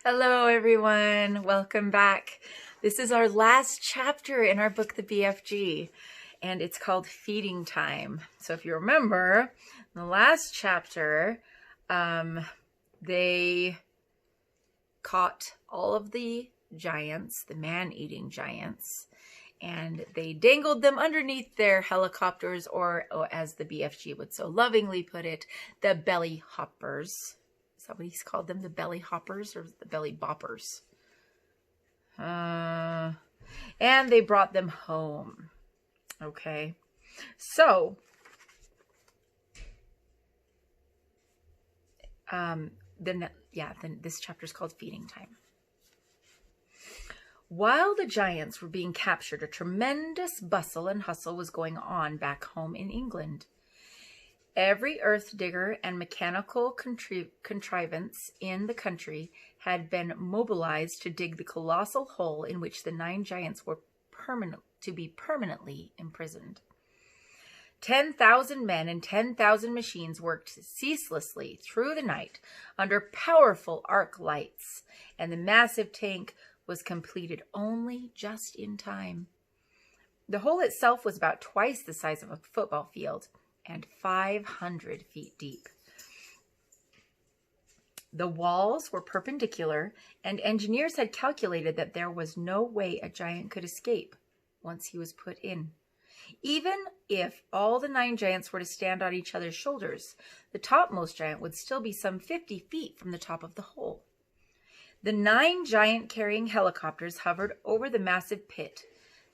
Hello, everyone. Welcome back. This is our last chapter in our book, The BFG, and it's called Feeding Time. So if you remember, in the last chapter, they caught all of the giants, the man-eating giants, and they dangled them underneath their helicopters, or as the BFG would so lovingly put it, the belly hoppers. Is that what he's called them? The belly hoppers or the belly boppers? And they brought them home. Okay. So, then this chapter is called Feeding Time. While the giants were being captured, a tremendous bustle and hustle was going on back home in England. Every earth digger and mechanical contrivance in the country had been mobilized to dig the colossal hole in which the 9 giants were to be permanently imprisoned. 10,000 men and 10,000 machines worked ceaselessly through the night under powerful arc lights, and the massive tank was completed only just in time. The hole itself was about twice the size of a football field and 500 feet deep. The walls were perpendicular, and engineers had calculated that there was no way a giant could escape once he was put in. Even if all the 9 giants were to stand on each other's shoulders, the topmost giant would still be some 50 feet from the top of the hole. The 9 giant-carrying helicopters hovered over the massive pit.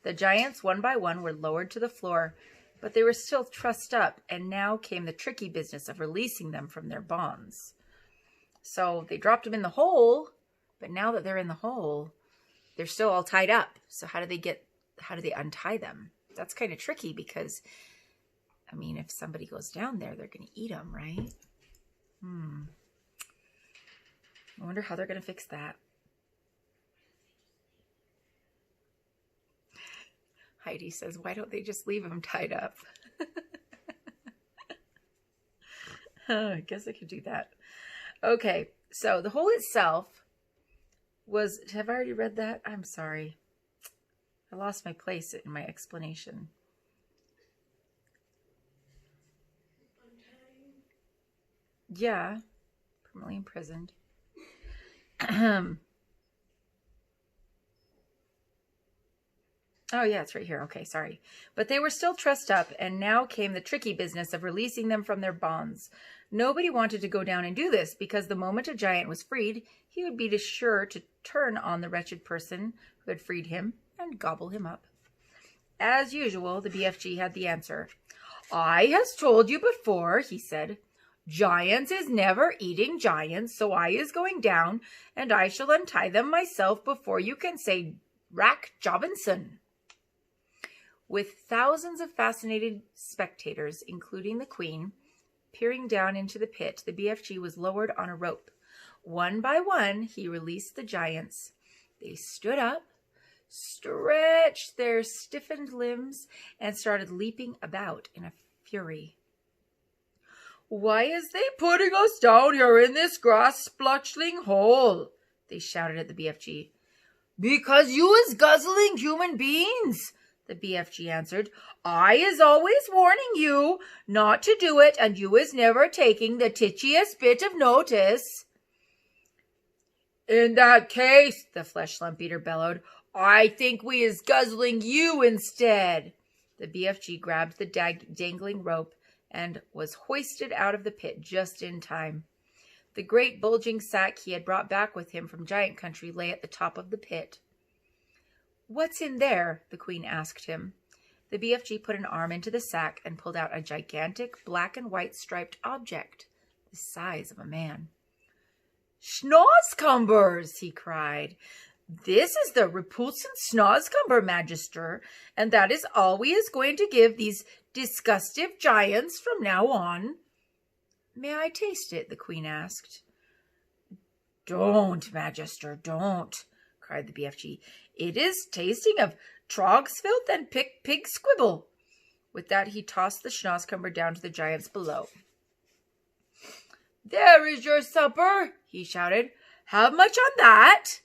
The giants, one by one, were lowered to the floor, but they were still trussed up, and now came the tricky business of releasing them from their bonds. So they dropped them in the hole, but now that they're in the hole, they're still all tied up. So how do they untie them? That's kind of tricky because, I mean, if somebody goes down there, they're going to eat them, right? I wonder how they're going to fix that. Heidi says, why don't they just leave them tied up? I guess I could do that. Okay, so the hole itself was... Have I already read that? I'm sorry. I lost my place in my explanation. Yeah, permanently imprisoned. Oh, yeah, it's right here. Okay, sorry. But they were still trussed up, and now came the tricky business of releasing them from their bonds. Nobody wanted to go down and do this, because the moment a giant was freed, he would be sure to turn on the wretched person who had freed him and gobble him up. As usual, the BFG had the answer. I has told you before, he said. Giants is never eating giants, so I is going down, and I shall untie them myself before you can say Rack Jobinson. With thousands of fascinated spectators, including the Queen, peering down into the pit, the BFG was lowered on a rope. One by one, he released the giants. They stood up, stretched their stiffened limbs, and started leaping about in a fury. Why is they putting us down here in this grass-splotchling hole? They shouted at the BFG. Because you is guzzling human beings, the BFG answered. I is always warning you not to do it, and you is never taking the titchiest bit of notice. In that case, the flesh lump eater bellowed, I think we is guzzling you instead. The BFG grabbed the dangling rope and was hoisted out of the pit just in time. The great bulging sack he had brought back with him from Giant Country lay at the top of the pit. What's in there? The Queen asked him. The BFG put an arm into the sack and pulled out a gigantic black and white striped object, the size of a man. Schnozzcumbers, he cried. This is the repulsant Schnozzcumber, Magister, and that is all we is going to give these disgustive giants from now on. May I taste it? The Queen asked. Don't, Magister, don't, cried the BFG. It is tasting of trog's filth and pig squibble. With that, he tossed the Schnozzcumber down to the giants below. There is your supper, he shouted. Have much on that?"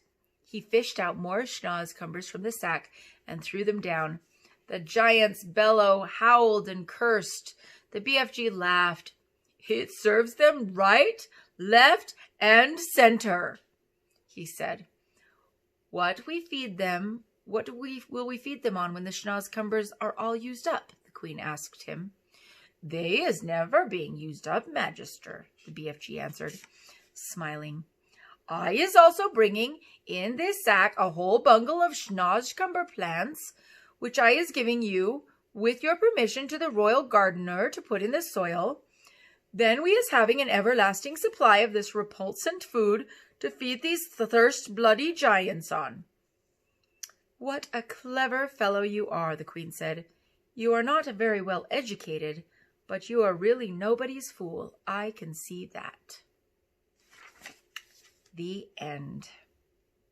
He fished out more schnoz-cumbers from the sack and threw them down. The giant's bellow howled and cursed. The BFG laughed. "It serves them right, left, and center," he said. What will we feed them on when the schnoz-cumbers are all used up?" the Queen asked him. "They is never being used up, Magister," the BFG answered, smiling. "I is also bringing in this sack a whole bungle of schnoz-cumber plants, which I is giving you, with your permission, to the royal gardener to put in the soil. Then we is having an everlasting supply of this repulsant food to feed these thirst-bloody giants on." "What a clever fellow you are," the Queen said. "You are not very well educated, but you are really nobody's fool. I can see that." The end.